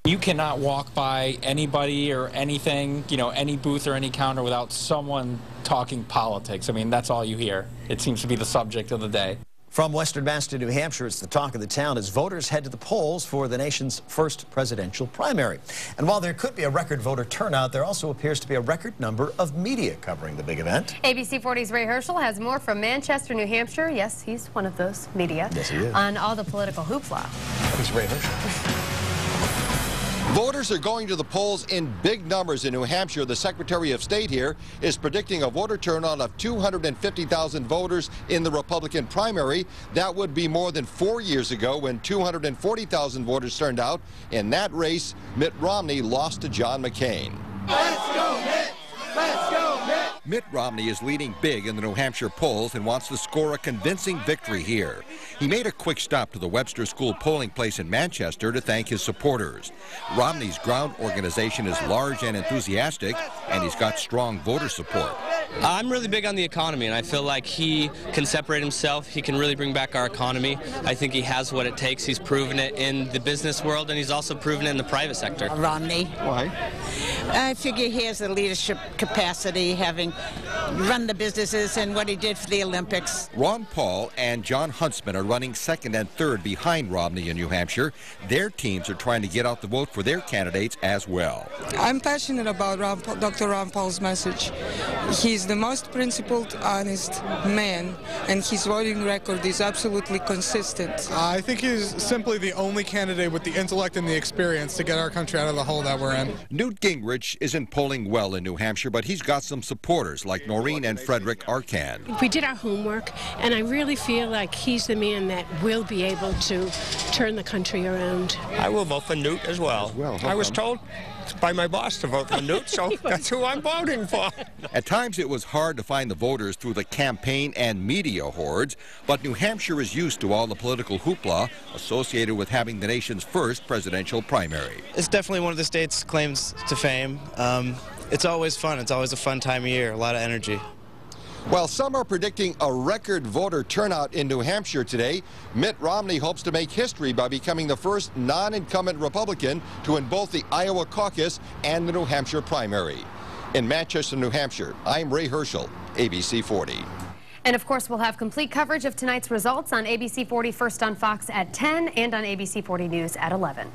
You cannot walk by anybody or anything, you know, any booth or any counter without someone talking politics. I mean, that's all you hear. It seems to be the subject of the day. From Western Mass to New Hampshire, it's the talk of the town as voters head to the polls for the nation's first presidential primary. And while there could be a record voter turnout, there also appears to be a record number of media covering the big event. ABC 40's Ray Herschel has more from Manchester, New Hampshire. Yes, he's one of those media. Yes, he is. On all the political hoopla. He's Ray Herschel. Voters are going to the polls in big numbers in New Hampshire. The Secretary of State here is predicting a voter turnout of 250,000 voters in the Republican primary. That would be more than 4 years ago when 240,000 voters turned out. In that race, Mitt Romney lost to John McCain. Let's go, Mitt! Let's go, Mitt! Mitt Romney is leading big in the New Hampshire polls and wants to score a convincing victory here. He made a quick stop to the Webster School polling place in Manchester to thank his supporters. Romney's ground organization is large and enthusiastic, and he's got strong voter support. I'm really big on the economy, and I feel like he can separate himself. He can really bring back our economy. I think he has what it takes. He's proven it in the business world, and he's also proven it in the private sector. Romney. Why? I figure he has the leadership capacity, having run the businesses and what he did for the Olympics. Ron Paul and John Huntsman are running second and third behind Romney in New Hampshire. Their teams are trying to get out the vote for their candidates as well. I'm passionate about Dr. Ron Paul's message. He's the most principled, honest man, and his voting record is absolutely consistent. I think he's simply the only candidate with the intellect and the experience to get our country out of the hole that we're in. Newt Gingrich isn't polling well in New Hampshire, but he's got some supporters like Noreen and Frederick Arcan. We did our homework, and I really feel like he's the man that will be able to turn the country around. I will vote for Newt as well. I was told by my boss to vote for Newt, so that's who I'm voting for. At times it was hard to find the voters through the campaign and media hordes, but New Hampshire is used to all the political hoopla associated with having the nation's first presidential primary. It's definitely one of the state's claims to fame. It's always fun. It's always a fun time of year, a lot of energy. While some are predicting a record voter turnout in New Hampshire today, Mitt Romney hopes to make history by becoming the first non-incumbent Republican to win both the Iowa caucus and the New Hampshire primary. In Manchester, New Hampshire, I'm Ray Herschel, ABC 40. And of course, we'll have complete coverage of tonight's results on ABC 40 first on Fox at 10 and on ABC 40 News at 11.